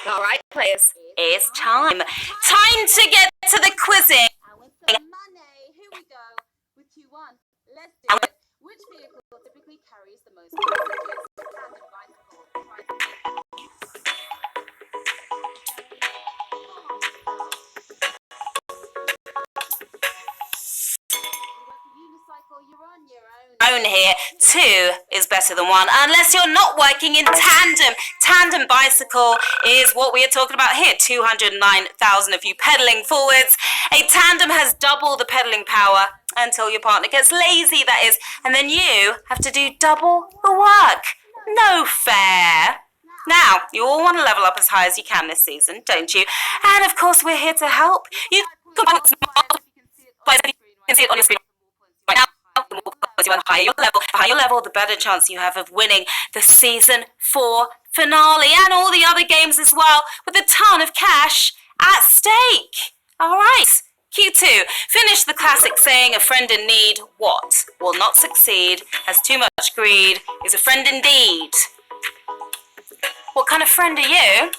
All right, players, it's time. Time to get to the quizzing. And with some money, here we go with Q1. Let's do it. Which vehicle typically carries the most passengers? Tandem bicycle, unicycle, you're on your own. Here, 2 is better than 1, unless you're not working in tandem. Tandem bicycle is what we are talking about here. 209,000 of you pedaling forwards. A tandem has double the pedaling power until your partner gets lazy, that is, and then you have to do double the work. No fair. Now, you all want to level up as high as you can this season, don't you? And of course, we're here to help. You can see it on your screen right now. The more points you have, the higher your level, the better chance you have of winning the Season 4 finale and all the other games as well, with a ton of cash at stake. All right, Q2. Finish the classic saying, a friend in need, what? Will not succeed, has too much greed, is a friend indeed. What kind of friend are you?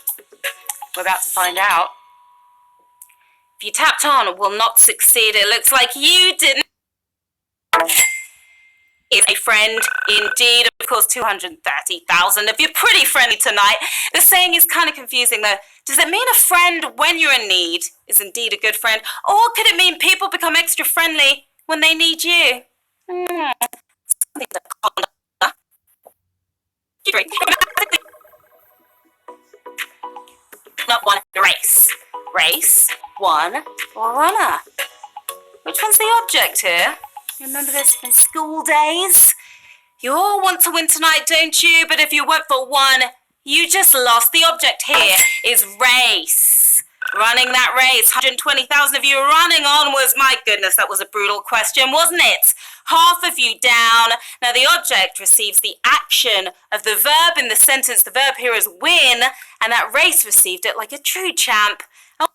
We're about to find out. If you tapped on will not succeed, it looks like you didn't. Is a friend indeed. Of course, 230,000 of you pretty friendly tonight. The saying is kind of confusing though. Does it mean a friend when you're in need is indeed a good friend? Or could it mean people become extra friendly when they need you? Something to ponder. Not one race. Race, one, or runner. Which one's the object here? Remember this from school days? You all want to win tonight, don't you? But if you went for one, you just lost. The object here is race. Running that race. 120,000 of you running onwards. My goodness, that was a brutal question, wasn't it? Half of you down. Now the object receives the action of the verb in the sentence. The verb here is win, and that race received it like a true champ. Oh,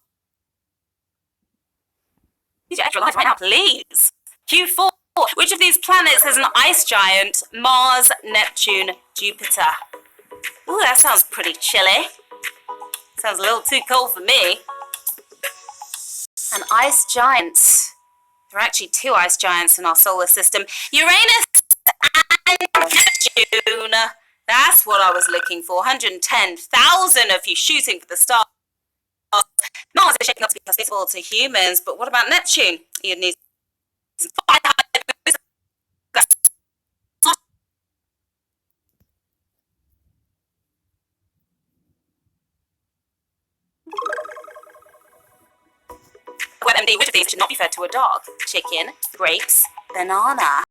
need your extra life right now, please. Q4. Which of these planets has an ice giant? Mars, Neptune, Jupiter. Ooh, that sounds pretty chilly. Sounds a little too cold for me. An ice giant. There are actually 2 ice giants in our solar system. Uranus and Neptune. That's what I was looking for. 110,000 of you shooting for the stars. Mars is shaping up to be hospitable to humans, but what about Neptune? You need some fire. MD, which of these should not be fed to a dog? Chicken, grapes, banana.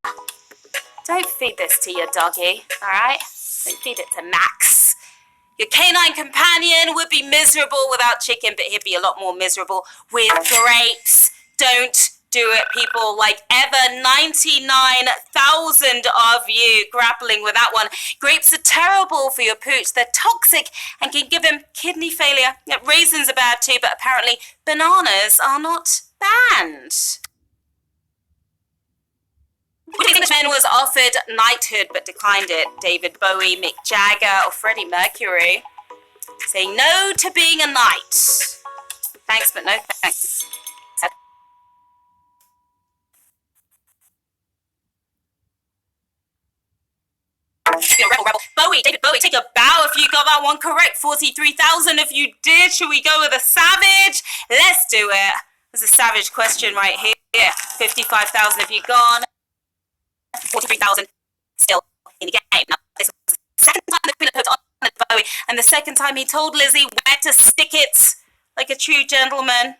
Don't feed this to your doggy, alright? Don't feed it to Max. Your canine companion would be miserable without chicken, but he'd be a lot more miserable with grapes. Don't do it, people, like ever. 99,000 of you grappling with that one. Grapes are terrible for your pooch. They're toxic and can give him kidney failure. Yeah, raisins are bad too, but apparently bananas are not banned. Which Englishman was offered knighthood but declined it? David Bowie, Mick Jagger, or Freddie Mercury? Saying no to being a knight. Thanks, but no thanks. Rebel. Bowie, David Bowie, take a bow if you got that one correct. 43,000 if you did. Should we go with a savage? Let's do it. There's a savage question right here. 55,000 if you gone. 43,000 still in the game. Now, this was the second time the Queen put on Bowie, and the second time he told Lizzie where to stick it like a true gentleman.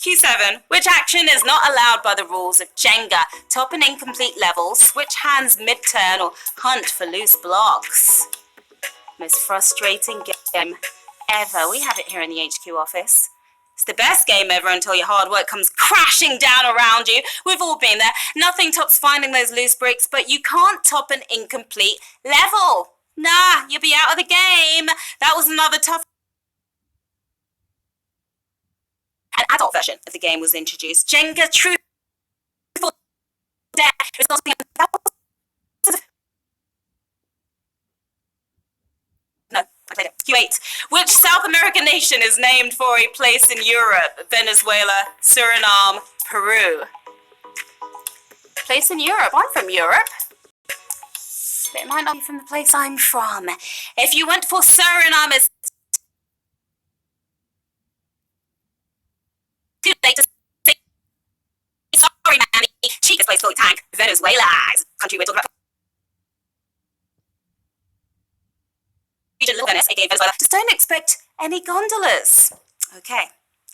Q7. Which action is not allowed by the rules of Jenga? Top and incomplete levels, switch hands mid-turn, or hunt for loose blocks. Most frustrating game ever. We have it here in the HQ office. It's the best game ever until your hard work comes crashing down around you. We've all been there. Nothing tops finding those loose bricks, but you can't top an incomplete level. Nah, you'll be out of the game. That was another tough. An adult version of the game was introduced. Jenga Truth or Dare resulting in thousands of... No, I played it. Q8. Which South American nation is named for a place in Europe? Venezuela, Suriname, Peru. Place in Europe. I'm from Europe. But it might not be from the place I'm from. If you went for Suriname, it's too late to say sorry, Manny. Cheapest place fully tank. Venezuela is a country we're talking about. Region Little Venice, aka Venezuela. Just don't expect any gondolas. Okay,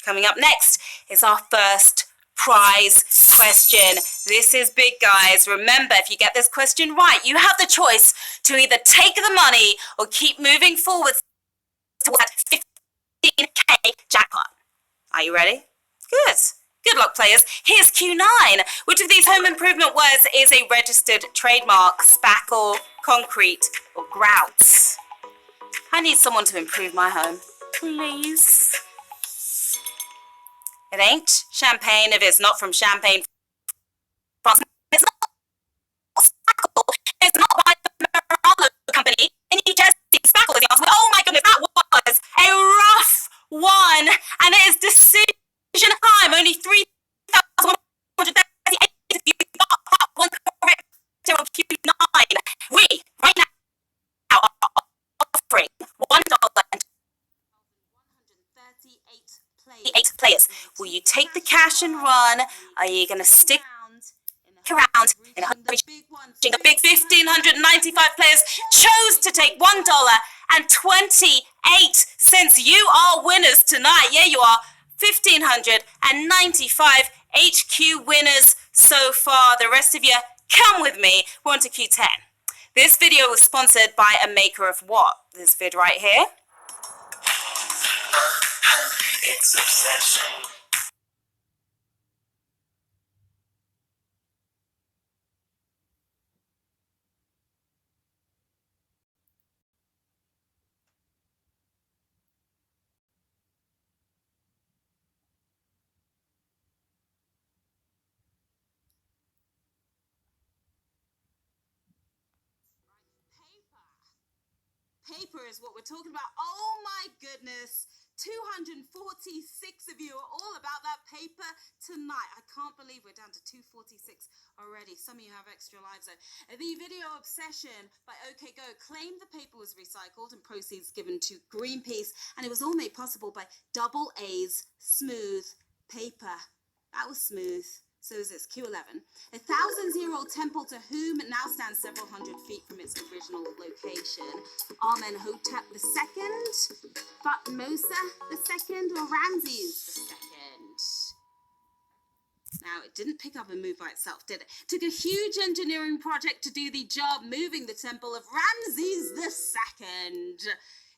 coming up next is our first prize question. This is big, guys. Remember, if you get this question right, you have the choice to either take the money or keep moving forward towards that 15k jackpot. Are you ready? Good. Good luck, players. Here's Q9. Which of these home improvement words is a registered trademark? Spackle, concrete, or grout? I need someone to improve my home, please. It ain't champagne if it's not from Champagne, France. It's not Spackle. It's not by the Marallo company in New Jersey. Spackle is the answer. Oh my goodness, that was a rough one. And it is decision time. Only 3,138 if you got part one correct on Q9. We, right now, are offering $1 and 138 players. Will you take the cash and run? Are you going to stick around in a the big 1,595 players chose to take $1.28. You are winners tonight. Yeah, you are. 1,595 HQ winners so far. The rest of you, come with me. We're on to Q10. This video was sponsored by a maker of what? This vid right here. It's obsession. Paper is what we're talking about. Oh my goodness. 246 of you are all about that paper tonight. I can't believe we're down to 246 already. Some of you have extra lives though. The video Obsession by OK Go claimed the paper was recycled and proceeds given to Greenpeace, and it was all made possible by Double A's smooth paper. That was smooth. So is this Q11. A 1,000-year-old temple to whom now stands several hundred feet from its original location. Amenhotep II, Thutmose II, or Ramses II? Now, it didn't pick up and move by itself, did it? Took a huge engineering project to do the job, moving the temple of Ramses II.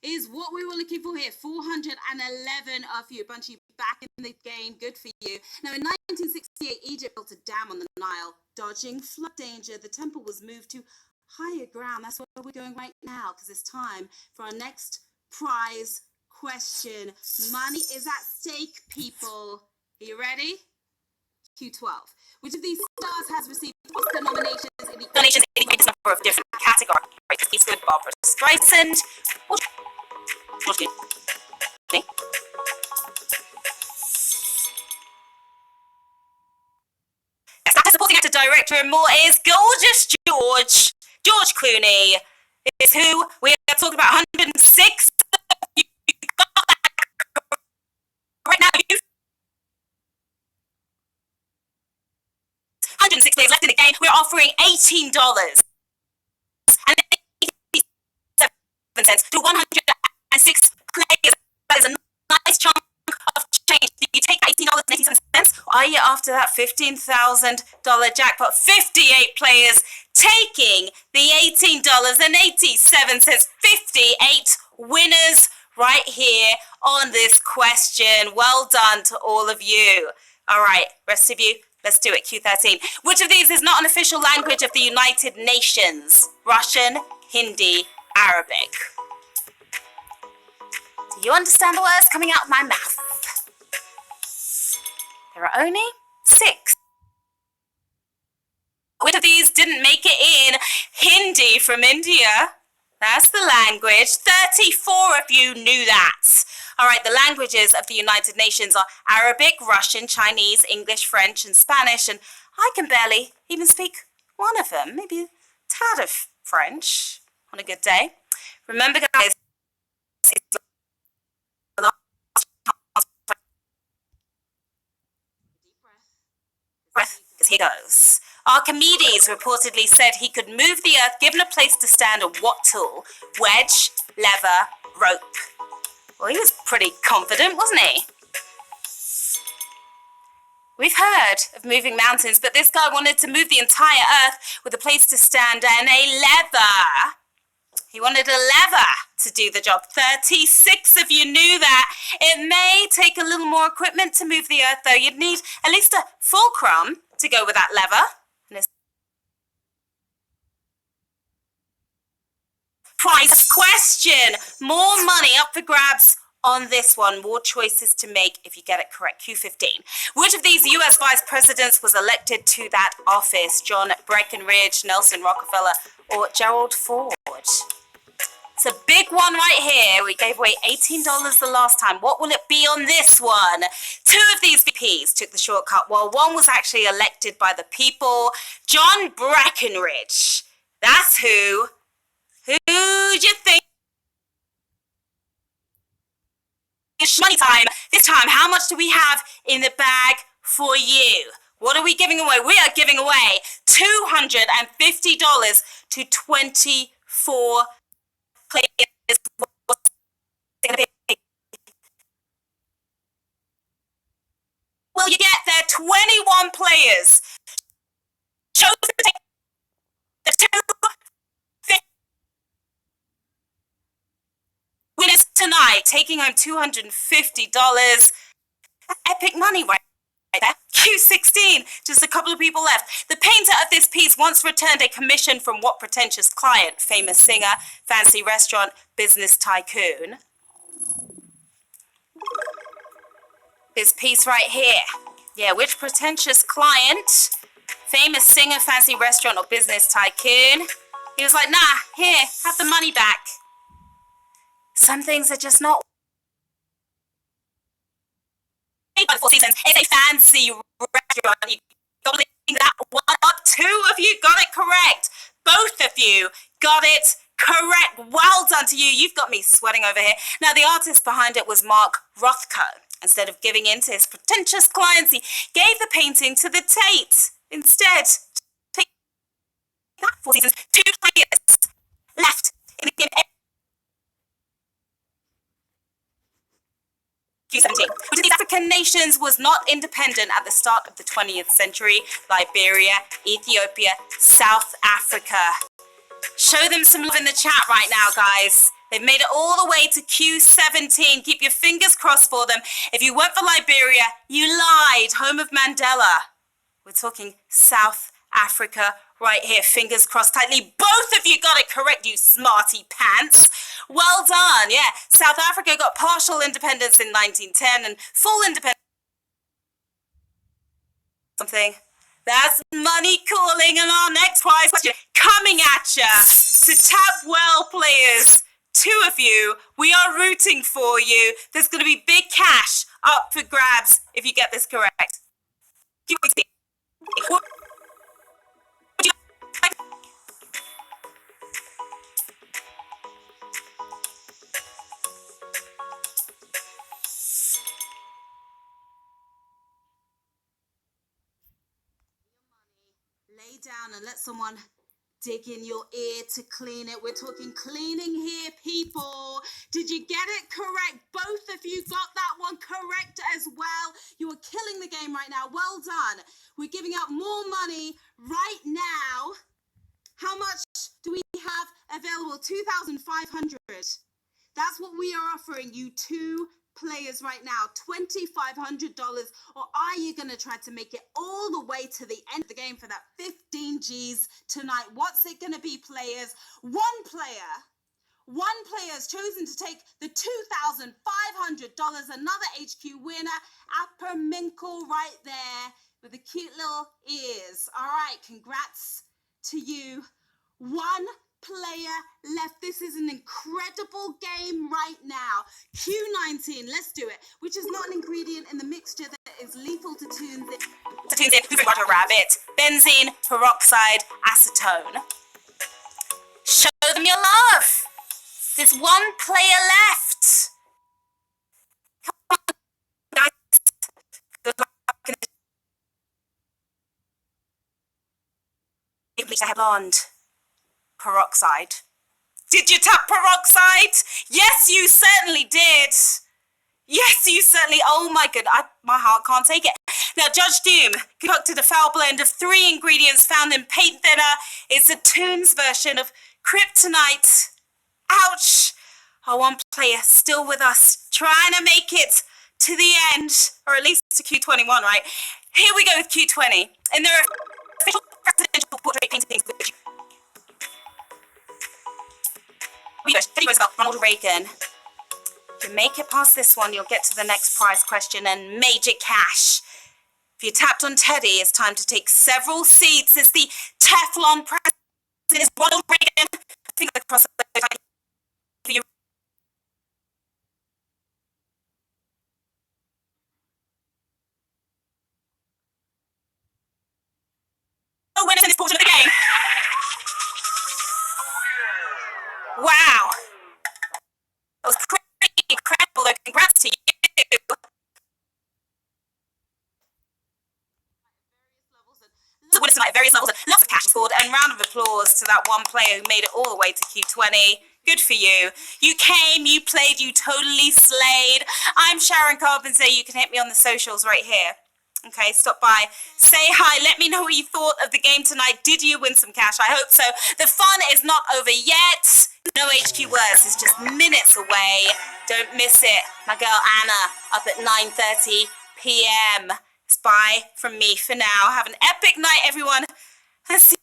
Is what we were looking for here. 411 of you, a bunch of you back in the game. Good for you. Now, in 1968, Egypt built a dam on the Nile, dodging flood danger. The temple was moved to higher ground. That's where we're going right now, because it's time for our next prize question. Money is at stake, people. Are you ready? Q12. Which of these stars has received Oscar nominations in the greatest number of different categories? He's good, Barbara Streisand. Okay. Supporting actor, director, and more is gorgeous George Clooney. Is who we are talking about. 106. You got that right now. 106 days left in the game. We're offering $18 and 87 cents to 106 players. That is a nice chunk of change. Do you take $18.87? Are you after that $15,000 jackpot? 58 players taking the $18.87. 58 winners right here on this question. Well done to all of you. All right, rest of you, let's do it. Q13. Which of these is not an official language of the United Nations? Russian, Hindi, Arabic. Do you understand the words coming out of my mouth? There are only 6. Which of these didn't make it in? Hindi from India. That's the language. 34 of you you knew that. All right, the languages of the United Nations are Arabic, Russian, Chinese, English, French, and Spanish, and I can barely even speak one of them, maybe a tad of French on a good day. Remember, guys, because here goes. Archimedes reportedly said he could move the earth given a place to stand on what tool? Wedge, lever, rope. Well, he was pretty confident, wasn't he? We've heard of moving mountains, but this guy wanted to move the entire earth with a place to stand and a lever. He wanted a lever to do the job. 36 of you knew that. It may take a little more equipment to move the earth, though. You'd need at least a fulcrum to go with that lever. Prize question. More money up for grabs on this one. More choices to make if you get it correct. Q15. Which of these U.S. vice presidents was elected to that office? John Breckinridge, Nelson Rockefeller, or Gerald Ford? It's a big one right here. We gave away $18 the last time. What will it be on this one? Two of these VPs took the shortcut, while one was actually elected by the people. John Breckinridge. That's who. Who do you think? Money time. This time, how much do we have in the bag for you? What are we giving away? We are giving away $250 to 24 players. Will you get there? 21 players chose to take the winners tonight, taking home $250. Epic money right there. Q16, just a couple of people left. The painter of this piece once returned a commission from what pretentious client? Famous singer, fancy restaurant, business tycoon. This piece right here. Yeah, which pretentious client? Famous singer, fancy restaurant, or business tycoon? He was like, nah, here, have the money back. Some things are just not. Four Seasons is a fancy restaurant. You got that one up. Two of you got it correct. Both of you got it correct. Well done to you. You've got me sweating over here. Now, the artist behind it was Mark Rothko. Instead of giving in to his pretentious clients, he gave the painting to the Tate. Instead, take that. Four Seasons. Two players left in the game. Q17. Which of these African nations was not independent at the start of the 20th century? Liberia, Ethiopia, South Africa. Show them some love in the chat right now, guys. They've made it all the way to Q17. Keep your fingers crossed for them. If you went for Liberia, you lied. Home of Mandela. We're talking South Africa right here. Fingers crossed tightly. Both of you got it correct, you smarty pants. Well done. Yeah, South Africa got partial independence in 1910 and full independence. Something. That's money calling, and our next prize question coming at ya. So tap well, players. Two of you, we are rooting for you. There's going to be big cash up for grabs if you get this correct. Lay down and let someone dig in your ear to clean it. We're talking cleaning here, people. Did you get it correct? Both of you got that one correct as well. You are killing the game right now. Well done. We're giving out more money right now. How much do we have available? 2,500. That's what we are offering you, two players right now, $2,500, or are you going to try to make it all the way to the end of the game for that 15 G's tonight? What's it going to be, players? One player has chosen to take the $2,500, another HQ winner, Apper Minkle right there with the cute little ears. All right, congrats to you. One player left. This is an incredible game right now. Q19, let's do it, which is not an ingredient in the mixture that is lethal to tunes in. To tunes in, food water rabbit, benzene, peroxide, acetone. Show them your love. There's one player left. Come on, guys. Good luck. Bleach hair blonde. Peroxide. Did you tap peroxide? Yes, you certainly did. Yes, you certainly. Oh my god, my heart can't take it. Now, Judge Doom concocted a foul blend of 3 ingredients found in paint thinner. It's a Toons version of kryptonite. Ouch. Our one player still with us, trying to make it to the end, or at least to Q21, right? Here we go with Q20. In their official presidential portrait paintings, Teddy Roosevelt, Ronald Reagan. If you make it past this one, you'll get to the next prize question and major cash. If you tapped on Teddy, it's time to take several seats as the Teflon president is Ronald Reagan. I think across the you. No winners in this portion of the game. Wow. That was pretty incredible, though. Congrats to you. The winners tonight at various levels and lots of cash scored, and round of applause to that one player who made it all the way to Q20. Good for you. You came, you played, you totally slayed. I'm Sharon Carpenter. You can hit me on the socials right here. Okay, stop by, say hi, let me know what you thought of the game tonight. Did you win some cash? I hope so. The fun is not over yet. No HQ words, it's just minutes away. Don't miss it. My girl Anna up at 9:30 p.m. It's bye from me for now. Have an epic night, everyone. Let's see